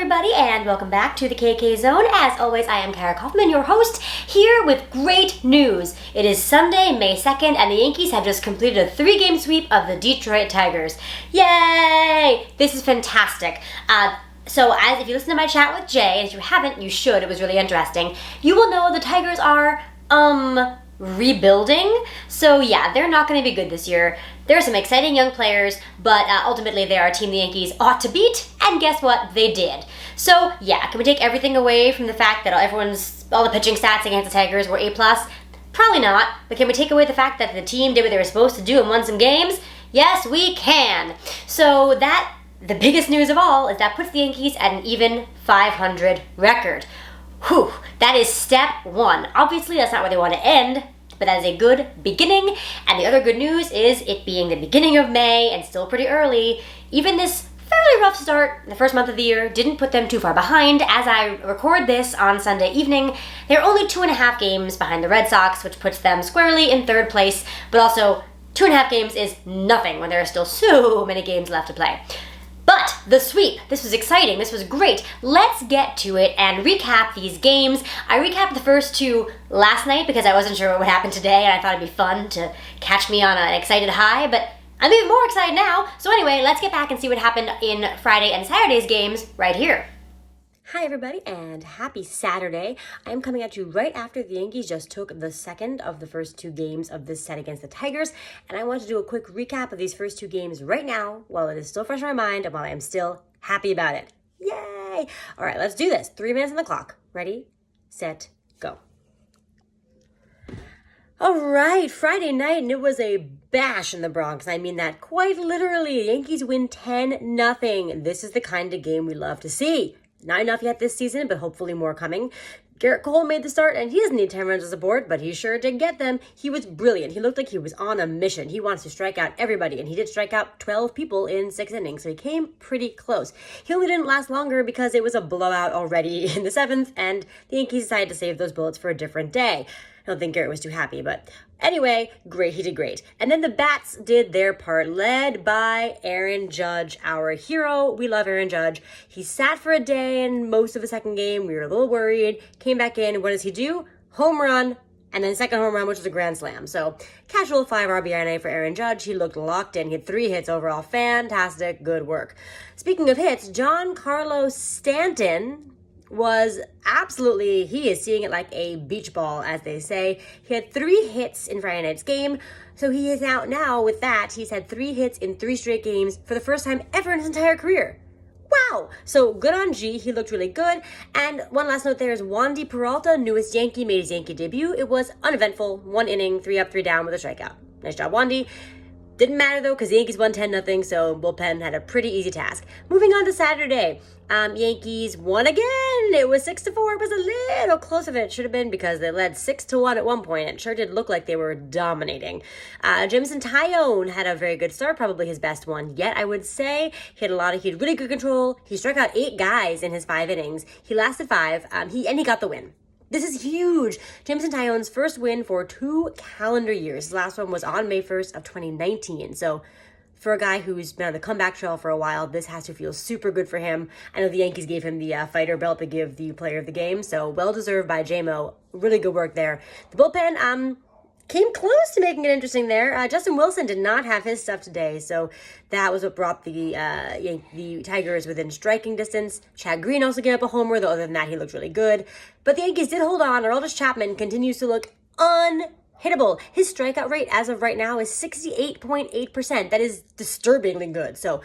everybody, and welcome back to the KK Zone. As always, I am Kara Kaufman, your host, here with great news. It is Sunday, May 2nd, and the Yankees have just completed a 3-game sweep of the Detroit Tigers. Yay! This is fantastic. So if you listen to my chat with Jay, and if you haven't, you should, it was really interesting, you will know the Tigers are, rebuilding. So yeah, they're not going to be good this year. There are some exciting young players, but ultimately they are a team the Yankees ought to beat, and guess what? They did. So yeah, can we take everything away from the fact that all the pitching stats against the Tigers were A+? Probably not, but can we take away the fact that the team did what they were supposed to do and won some games? Yes, we can. So the biggest news of all is that puts the Yankees at an even 500 record. Whew, that is step one. Obviously, that's not where they want to end, but that is a good beginning. And the other good news is it being the beginning of May and still pretty early, even this fairly rough start in the first month of the year didn't put them too far behind. As I record this on Sunday evening, they're only 2.5 games behind the Red Sox, which puts them squarely in third place, but also 2.5 games is nothing when there are still so many games left to play. But the sweep, this was exciting, this was great. Let's get to it and recap these games. I recapped the first two last night because I wasn't sure what would happen today, and I thought it'd be fun to catch me on an excited high, but I'm even more excited now. So anyway, let's get back and see what happened in Friday and Saturday's games right here. Hi everybody, and happy Saturday. I am coming at you right after the Yankees just took the second of the first 2 games of this set against the Tigers, and I want to do a quick recap of these first 2 games right now while it is still fresh in my mind and while I am still happy about it. Yay! All right, let's do this. 3 minutes on the clock. Ready, set, go. All right, Friday night, and it was a bash in the Bronx. I mean that quite literally. The Yankees win 10-0. This is the kind of game we love to see. Not enough yet this season, but hopefully more coming. Garrett Cole made the start, and he doesn't need 10 runs of support, but he sure did get them. He was brilliant. He looked like he was on a mission. He wants to strike out everybody, and he did strike out 12 people in 6 innings, so he came pretty close. He only didn't last longer because it was a blowout already in the 7th, and the Yankees decided to save those bullets for a different day. I don't think Garrett was too happy, but anyway, great. He did great. And then the Bats did their part, led by Aaron Judge, our hero. We love Aaron Judge. He sat for a day in most of the second game. We were a little worried. Came back in. What does he do? Home run. And then second home run, which was a grand slam. So casual 5 RBI night for Aaron Judge. He looked locked in. He had 3 hits overall. Fantastic. Good work. Speaking of hits, Giancarlo Stanton he is seeing it like a beach ball, as they say. He had 3 hits in Friday night's game, so he is out now with that. He's had 3 hits in 3 straight games for the first time ever in his entire career. Wow! So good on G, he looked really good. And one last note there is Wandy Peralta, newest Yankee, made his Yankee debut. It was uneventful, 1 inning, 3 up, 3 down with a strikeout. Nice job, Wandy. Didn't matter though, because the Yankees won 10-0, so bullpen had a pretty easy task. Moving on to Saturday, Yankees won again. It was 6-4. It was a little closer than it should have been because they led 6-1 at one point. It sure did look like they were dominating. Jameson Taillon had a very good start, probably his best one yet, I would say. He had really good control. He struck out 8 guys in his 5 innings. He lasted 5, he got the win. This is huge. Jameson Taillon's first win for 2 calendar years. His last one was on May 1st of 2019. So for a guy who's been on the comeback trail for a while, this has to feel super good for him. I know the Yankees gave him the fighter belt to give the player of the game, so well-deserved by JMO. Really good work there. The bullpen came close to making it interesting there. Justin Wilson did not have his stuff today, so that was what brought the Tigers within striking distance. Chad Green also gave up a homer, though other than that, he looked really good. But the Yankees did hold on. Aroldis Chapman continues to look unhittable. His strikeout rate as of right now is 68.8%. That is disturbingly good. So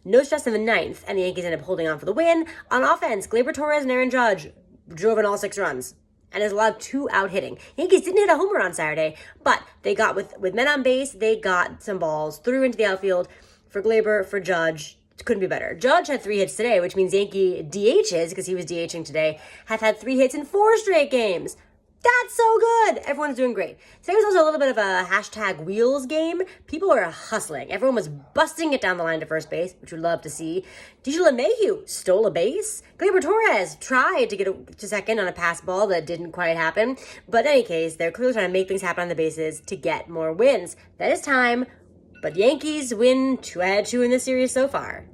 no stress in the 9th, and the Yankees end up holding on for the win. On offense, Kluber, Torres, and Aaron Judge drove in all 6 runs. And is allowed 2 out hitting. Yankees didn't hit a homer on Saturday, but they got with men on base, they got some balls through into the outfield for Glaber, for Judge. Couldn't be better. Judge had 3 hits today, which means Yankee DHs, because he was DHing today, have had 3 hits in 4 straight games. That's so good. Everyone's doing great. Today was also a little bit of a hashtag wheels game. People were hustling. Everyone was busting it down the line to first base, which we'd love to see. DJ LeMahieu stole a base. Gleyber Torres tried to get to second on a pass ball that didn't quite happen. But in any case, they're clearly trying to make things happen on the bases to get more wins. That is time. But Yankees win 2 in this series so far.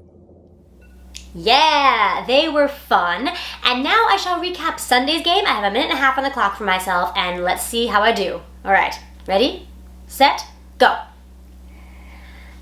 Yeah, they were fun. And now I shall recap Sunday's game. I have a minute and a half on the clock for myself, and let's see how I do. All right, ready, set, go.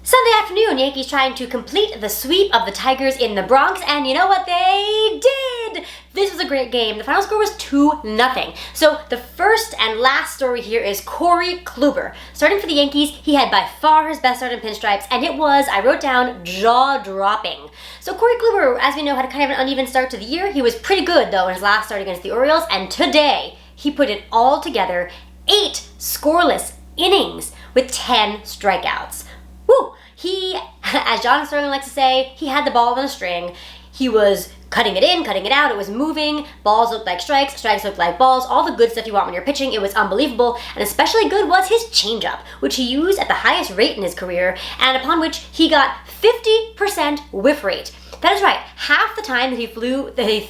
Sunday afternoon, Yankees trying to complete the sweep of the Tigers in the Bronx, and you know what they did? This was a great game. The final score was 2-0. So the first and last story here is Corey Kluber. Starting for the Yankees, he had by far his best start in pinstripes, and it was, I wrote down, jaw-dropping. So Corey Kluber, as we know, had kind of an uneven start to the year. He was pretty good, though, in his last start against the Orioles, and today he put it all together, 8 scoreless innings with 10 strikeouts. Woo! He, as John Sterling likes to say, he had the ball on a string. He was cutting it in, cutting it out. It was moving. Balls looked like strikes. Strikes looked like balls. All the good stuff you want when you're pitching. It was unbelievable. And especially good was his changeup, which he used at the highest rate in his career, and upon which he got 50% whiff rate. That is right. Half the time that he threw the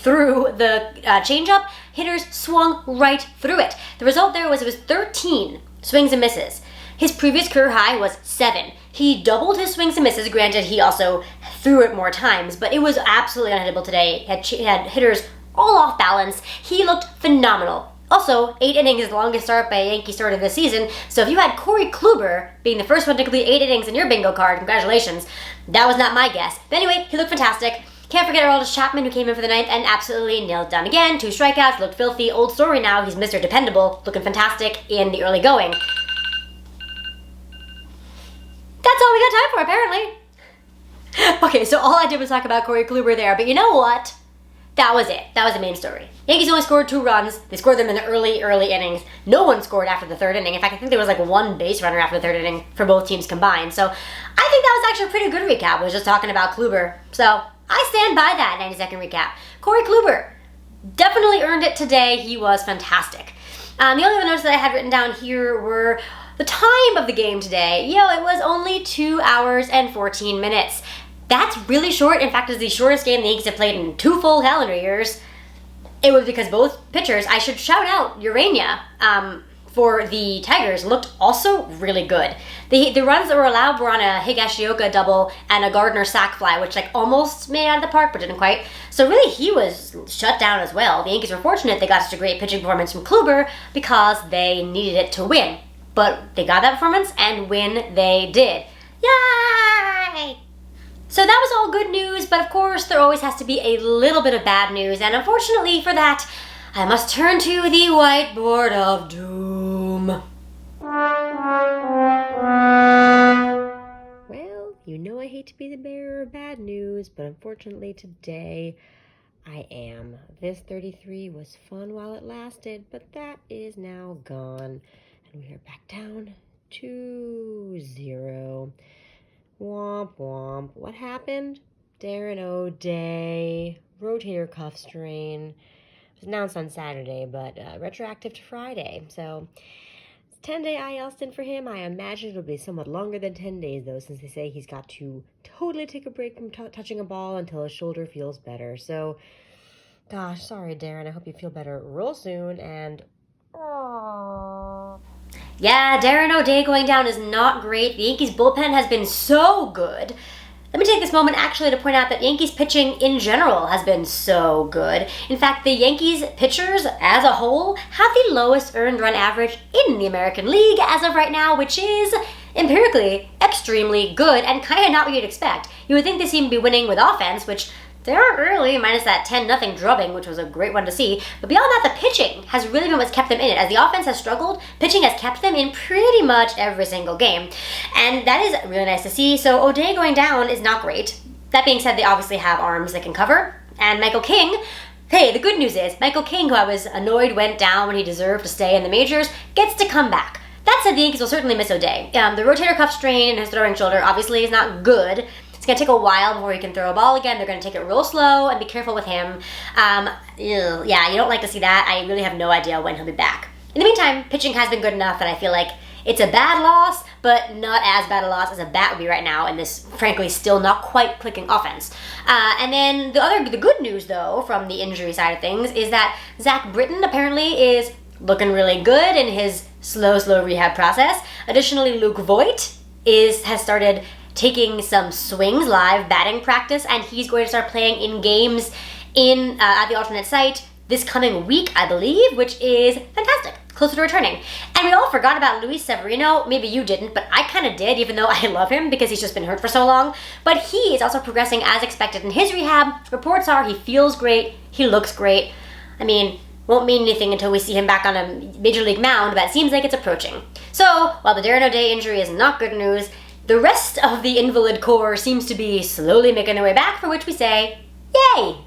changeup, hitters swung right through it. The result there was it was 13 swings and misses. His previous career high was 7. He doubled his swings and misses. Granted, he also threw it more times, but it was absolutely unhittable today. He had hitters all off balance. He looked phenomenal. Also, 8 innings is the longest start by a Yankee start of this season, so if you had Corey Kluber being the first one to complete 8 innings in your bingo card, congratulations. That was not my guess. But anyway, he looked fantastic. Can't forget Aroldis Chapman, who came in for the 9th and absolutely nailed it down again. 2 strikeouts, looked filthy. Old story now, he's Mr. Dependable, looking fantastic in the early going. That's all we got time for, apparently. Okay, so all I did was talk about Corey Kluber there, but you know what? That was it. That was the main story. Yankees only scored 2 runs. They scored them in the early innings. No one scored after the 3rd inning. In fact, I think there was like 1 base runner after the 3rd inning for both teams combined. So I think that was actually a pretty good recap. I was just talking about Kluber. So I stand by that 90-second recap. Corey Kluber definitely earned it today. He was fantastic. The only other notes that I had written down here were the time of the game today. It was only 2 hours and 14 minutes. That's really short. In fact, it's the shortest game the Yankees have played in 2 full calendar years. It was because both pitchers, I should shout out Urania, for the Tigers, looked also really good. The runs that were allowed were on a Higashioka double and a Gardner sac fly, which almost made it out of the park, but didn't quite. So really, he was shut down as well. The Yankees were fortunate they got such a great pitching performance from Kluber because they needed it to win. But they got that performance, and win they did. Yay! So that was all good news, but of course there always has to be a little bit of bad news, and unfortunately for that, I must turn to the whiteboard of doom. Well, you know I hate to be the bearer of bad news, but unfortunately today I am. This 33 was fun while it lasted, but that is now gone. And we are back down to 0. Womp womp. What happened? Darren O'Day, rotator cuff strain. It was announced on Saturday, but retroactive to Friday. So it's 10-day IL stint for him. I imagine it'll be somewhat longer than 10 days, though, since they say he's got to totally take a break from touching a ball until his shoulder feels better. So, gosh, sorry, Darren. I hope you feel better real soon. And, yeah, Darren O'Day going down is not great. The Yankees bullpen has been so good. Let me take this moment actually to point out that Yankees pitching in general has been so good. In fact, the Yankees pitchers as a whole have the lowest earned run average in the American League as of right now, which is empirically extremely good and kind of not what you'd expect. You would think they seem to be winning with offense, which they aren't really, minus that 10-0 drubbing, which was a great one to see. But beyond that, the pitching has really been what's kept them in it. As the offense has struggled, pitching has kept them in pretty much every single game. And that is really nice to see. So O'Day going down is not great. That being said, they obviously have arms that can cover. And Michael King, hey, the good news is, Michael King, who I was annoyed went down when he deserved to stay in the majors, gets to come back. That said, the Yankees will certainly miss O'Day. The rotator cuff strain in his throwing shoulder obviously is not good. It's going to take a while before he can throw a ball again. They're going to take it real slow and be careful with him. Yeah, you don't like to see that. I really have no idea when he'll be back. In the meantime, pitching has been good enough that I feel like it's a bad loss, but not as bad a loss as a bat would be right now in this, frankly, still not quite clicking offense. And then the good news, though, from the injury side of things, is that Zach Britton apparently is looking really good in his slow rehab process. Additionally, Luke Voigt has started taking some swings, live batting practice, and he's going to start playing in games at the alternate site this coming week, I believe, which is fantastic. Closer to returning. And we all forgot about Luis Severino. Maybe you didn't, but I kind of did, even though I love him because he's just been hurt for so long. But he is also progressing as expected in his rehab. Reports are he feels great, he looks great. I mean, won't mean anything until we see him back on a major league mound, but it seems like it's approaching. So, while the Darren O'Day injury is not good news, the rest of the invalid core seems to be slowly making their way back, for which we say, yay!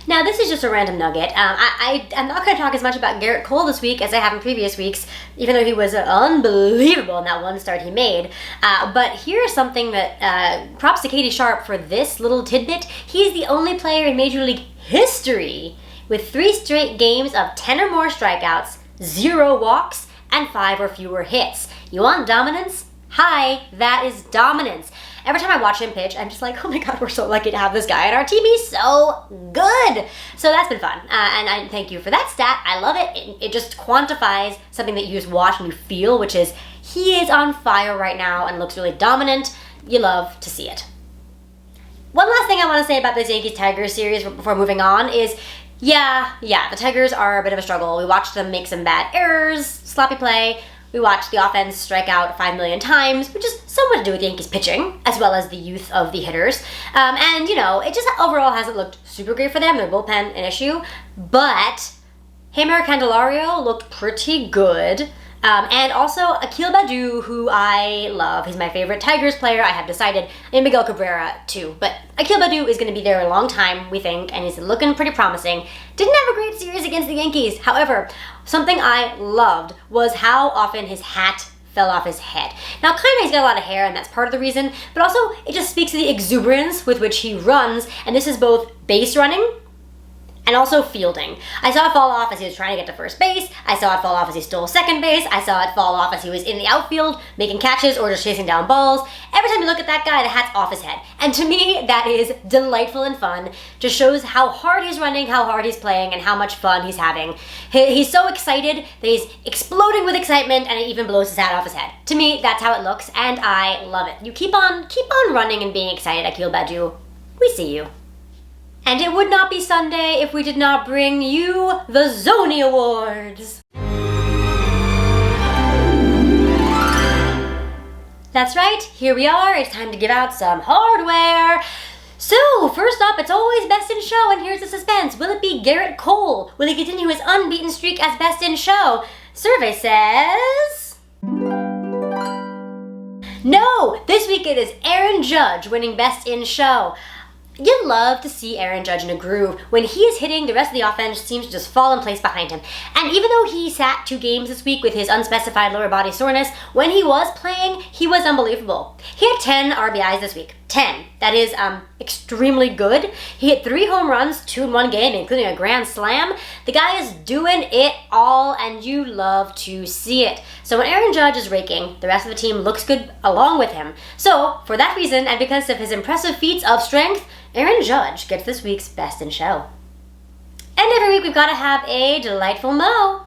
Now, this is just a random nugget. I'm not going to talk as much about Garrett Cole this week as I have in previous weeks, even though he was unbelievable in that one start he made. But here's something that, props to Katie Sharp for this little tidbit. He's the only player in Major League history with 3 straight games of 10 or more strikeouts, 0 walks, and 5 or fewer hits. You want dominance? Hi, that is dominance. Every time I watch him pitch, I'm just like, oh my God, we're so lucky to have this guy on our team. He's so good. So that's been fun. And I thank you for that stat. I love it. It just quantifies something that you just watch and you feel, which is he is on fire right now and looks really dominant. You love to see it. One last thing I want to say about this Yankees-Tigers series before moving on is, yeah, the Tigers are a bit of a struggle. We watched them make some bad errors, sloppy play. We watched the offense strike out 5 million times, which is somewhat to do with Yankees pitching, as well as the youth of the hitters. And, it just overall hasn't looked super great for them. Their bullpen, an issue. But Jeimer Candelario looked pretty good. And also Akil Baddoo, who I love. He's my favorite Tigers player, I have decided. And Miguel Cabrera, too. But Akil Baddoo is going to be there a long time, we think, and he's looking pretty promising. Didn't have a great series against the Yankees. However, something I loved was how often his hat fell off his head. Now, kind of, he's got a lot of hair, and that's part of the reason, but also it just speaks to the exuberance with which he runs, and this is both base running and also fielding. I saw it fall off as he was trying to get to first base. I saw it fall off as he stole second base. I saw it fall off as he was in the outfield making catches or just chasing down balls. Every time you look at that guy, the hat's off his head. And to me, that is delightful and fun. Just shows how hard he's running, how hard he's playing, and how much fun he's having. He's so excited that he's exploding with excitement, and it even blows his hat off his head. To me, that's how it looks, and I love it. You keep on running and being excited, Akil Baddoo. We see you. And it would not be Sunday if we did not bring you the Zoney Awards. That's right, here we are. It's time to give out some hardware. So, first up, it's always Best in Show, and here's the suspense. Will it be Garrett Cole? Will he continue his unbeaten streak as Best in Show? Survey says... no! This week it is Aaron Judge winning Best in Show. You love to see Aaron Judge in a groove. When he is hitting, the rest of the offense seems to just fall in place behind him. And even though he sat 2 games this week with his unspecified lower body soreness, when he was playing, he was unbelievable. He had 10 RBIs this week. 10. That is extremely good. He hit 3 home runs, 2 in 1 game, including a grand slam. The guy is doing it all, and you love to see it. So when Aaron Judge is raking, the rest of the team looks good along with him. So, for that reason, and because of his impressive feats of strength, Aaron Judge gets this week's Best in Show. And every week we've got to have a delightful Mo.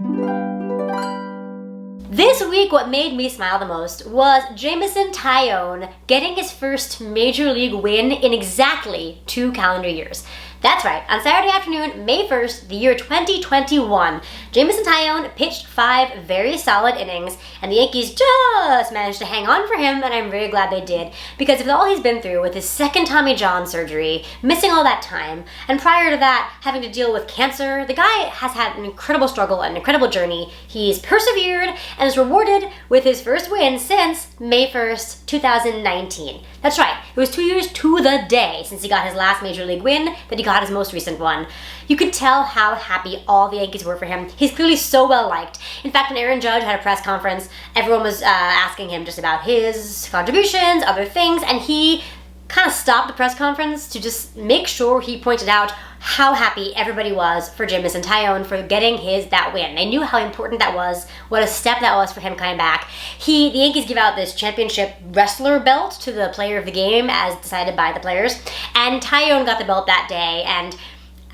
This week, what made me smile the most was Jameson Taillon getting his first Major League win in exactly 2 calendar years. That's right, on Saturday afternoon, May 1st, the year 2021, Jameson Taillon pitched 5 very solid innings, and the Yankees just managed to hang on for him, and I'm very glad they did, because of all he's been through with his 2nd Tommy John surgery, missing all that time, and prior to that, having to deal with cancer, the guy has had an incredible struggle, an incredible journey. He's persevered and is rewarded with his first win since May 1st, 2019. That's right, it was 2 years to the day since he got his last Major League win that he got his most recent one. You could tell how happy all the Yankees were for him. He's clearly so well liked. In fact, when Aaron Judge had a press conference, everyone was asking him just about his contributions, other things, and he kind of stopped the press conference to just make sure he pointed out how happy everybody was for Jameson Taillon for getting that win. They knew how important that was, what a step that was for him coming back. The Yankees give out this championship wrestler belt to the player of the game as decided by the players, and Taillon got the belt that day, and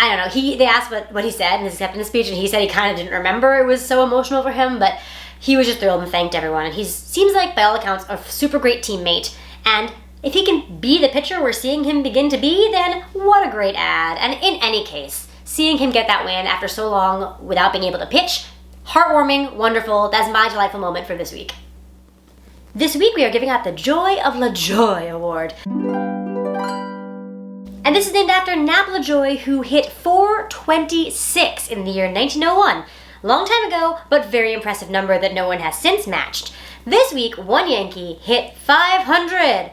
I don't know, they asked what he said in his acceptance speech, and he said he kind of didn't remember. It was so emotional for him, but he was just thrilled and thanked everyone, and he seems like, by all accounts, a super great teammate. And if he can be the pitcher we're seeing him begin to be, then what a great ad. And in any case, seeing him get that win after so long without being able to pitch, heartwarming, wonderful. That's my delightful moment for this week. This week we are giving out the Joy of LaJoy Award. And this is named after Nap LaJoy, who hit .426 in the year 1901. Long time ago, but very impressive number that no one has since matched. This week, one Yankee hit 500.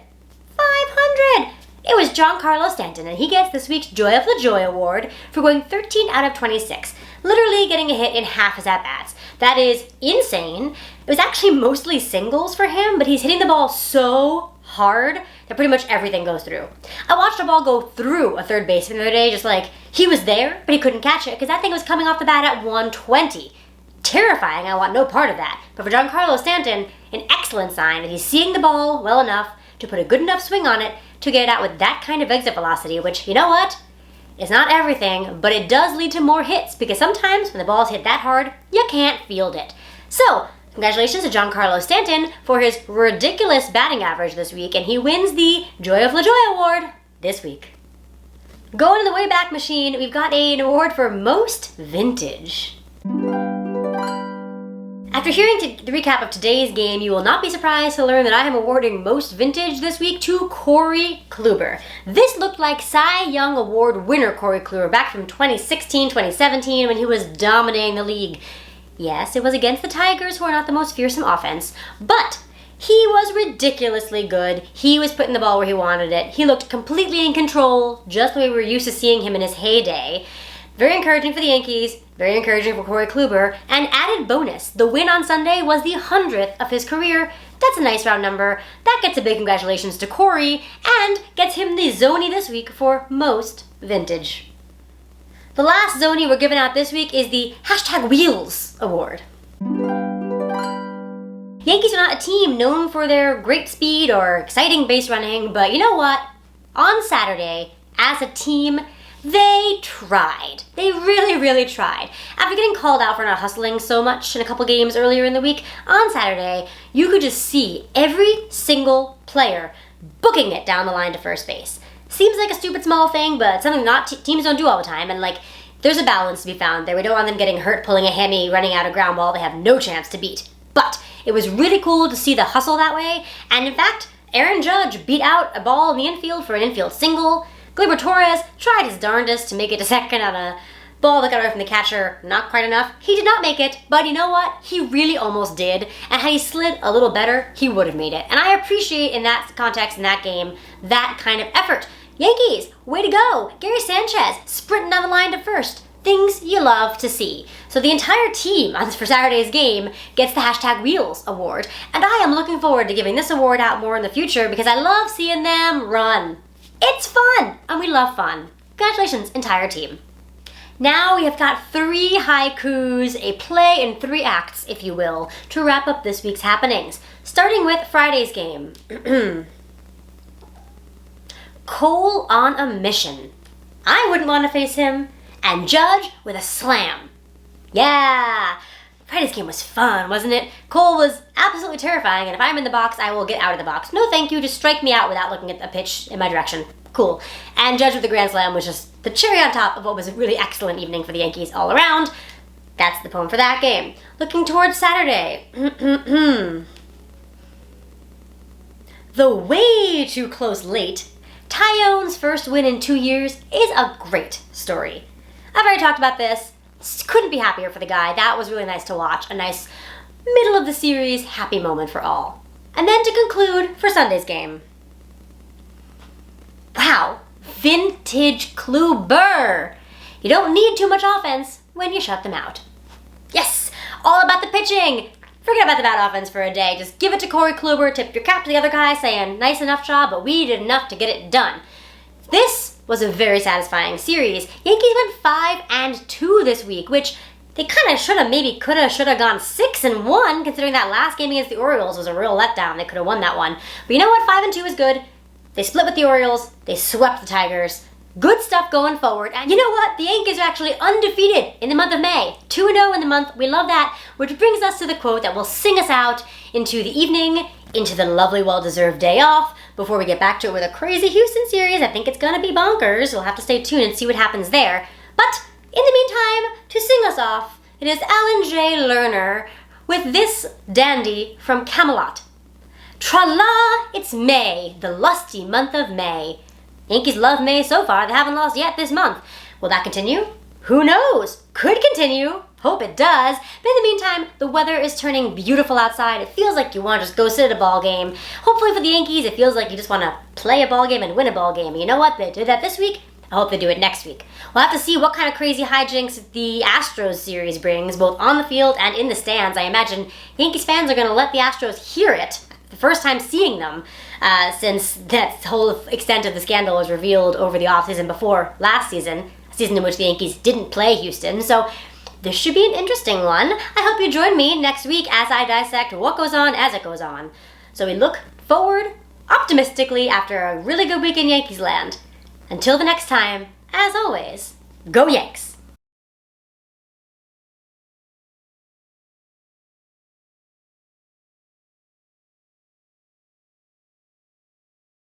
500! It was Giancarlo Stanton, and he gets this week's Joy of LaJoy Award for going 13 out of 26, literally getting a hit in half his at-bats. That is insane. It was actually mostly singles for him, but he's hitting the ball so hard that pretty much everything goes through. I watched a ball go through a third baseman the other day, just like, he was there, but he couldn't catch it, because that thing was coming off the bat at 120. Terrifying, I want no part of that. But for Giancarlo Stanton, an excellent sign that he's seeing the ball well enough to put a good enough swing on it to get it out with that kind of exit velocity, which, you know what? It's not everything, but it does lead to more hits, because sometimes when the ball's hit that hard, you can't field it. So, congratulations to Giancarlo Stanton for his ridiculous batting average this week, and he wins the Joy of LaJoy Award this week. Going to the Wayback Machine, we've got an award for Most Vintage. After hearing the recap of today's game, you will not be surprised to learn that I am awarding Most Vintage this week to Corey Kluber. This looked like Cy Young Award winner Corey Kluber back from 2016-2017 when he was dominating the league. Yes, it was against the Tigers, who are not the most fearsome offense, but he was ridiculously good. He was putting the ball where he wanted it. He looked completely in control, just the way we were used to seeing him in his heyday. Very encouraging for the Yankees, very encouraging for Corey Kluber, and added bonus, the win on Sunday was the 100th of his career. That's a nice round number. That gets a big congratulations to Corey, and gets him the Zoney this week for Most Vintage. The last Zoney we're giving out this week is the #Wheels Award. Yankees are not a team known for their great speed or exciting base running, but you know what? On Saturday, as a team, they tried. They really, really tried. After getting called out for not hustling so much in a couple games earlier in the week, on Saturday, you could just see every single player booking it down the line to first base. Seems like a stupid small thing, but something teams don't do all the time, and there's a balance to be found there. We don't want them getting hurt, pulling a hammy, running out of ground ball they have no chance to beat. But it was really cool to see the hustle that way, and in fact, Aaron Judge beat out a ball in the infield for an infield single. Kluber Torres tried his darndest to make it to second on a ball that got away from the catcher. Not quite enough. He did not make it, but you know what? He really almost did. And had he slid a little better, he would have made it. And I appreciate in that context, in that game, that kind of effort. Yankees, way to go. Gary Sanchez sprinting down the line to first. Things you love to see. So the entire team for Saturday's game gets the #Wheels Award. And I am looking forward to giving this award out more in the future because I love seeing them run. It's fun, and we love fun. Congratulations, entire team. Now we have got 3 haikus, a play in 3 acts, if you will, to wrap up this week's happenings. Starting with Friday's game. Cole on a mission. I wouldn't want to face him. And Judge with a slam. Yeah! Friday's game was fun, wasn't it? Cole was absolutely terrifying, and if I'm in the box, I will get out of the box. No thank you, just strike me out without looking at a pitch in my direction. Cool. And Judge with the grand slam was just the cherry on top of what was a really excellent evening for the Yankees all around. That's the poem for that game. Looking towards Saturday. The way too close late, Tyone's first win in 2 years is a great story. I've already talked about this. Couldn't be happier for the guy. That was really nice to watch. A nice middle of the series happy moment for all. And then to conclude for Sunday's game. Wow, vintage Kluber. You don't need too much offense when you shut them out. Yes, all about the pitching. Forget about the bad offense for a day. Just give it to Corey Kluber, tip your cap to the other guy saying, nice enough job, but we did enough to get it done. This was a very satisfying series. Yankees went 5-2 this week, which they kind of should have gone 6-1, considering that last game against the Orioles was a real letdown. They could have won that one. But you know what? 5-2 is good. They split with the Orioles. They swept the Tigers. Good stuff going forward. And you know what? The Yankees are actually undefeated in the month of May. 2-0 in the month. We love that. Which brings us to the quote that will sing us out into the evening, into the lovely, well-deserved day off, before we get back to it with a crazy Houston series. I think it's going to be bonkers. We'll have to stay tuned and see what happens there. But in the meantime, to sing us off, it is Alan J. Lerner with this dandy from Camelot. Tra-la, it's May, the lusty month of May. Yankees love May so far. They haven't lost yet this month. Will that continue? Who knows? Could continue. Hope it does. But in the meantime, the weather is turning beautiful outside. It feels like you want to just go sit at a ball game. Hopefully for the Yankees, it feels like you just want to play a ball game and win a ball game. You know what? They did that this week. I hope they do it next week. We'll have to see what kind of crazy hijinks the Astros series brings, both on the field and in the stands. I imagine Yankees fans are going to let the Astros hear it. The first time seeing them since that whole extent of the scandal was revealed over the offseason before last season, a season in which the Yankees didn't play Houston. So this should be an interesting one. I hope you join me next week as I dissect what goes on as it goes on. So we look forward optimistically after a really good week in Yankees land. Until the next time, as always, go Yanks!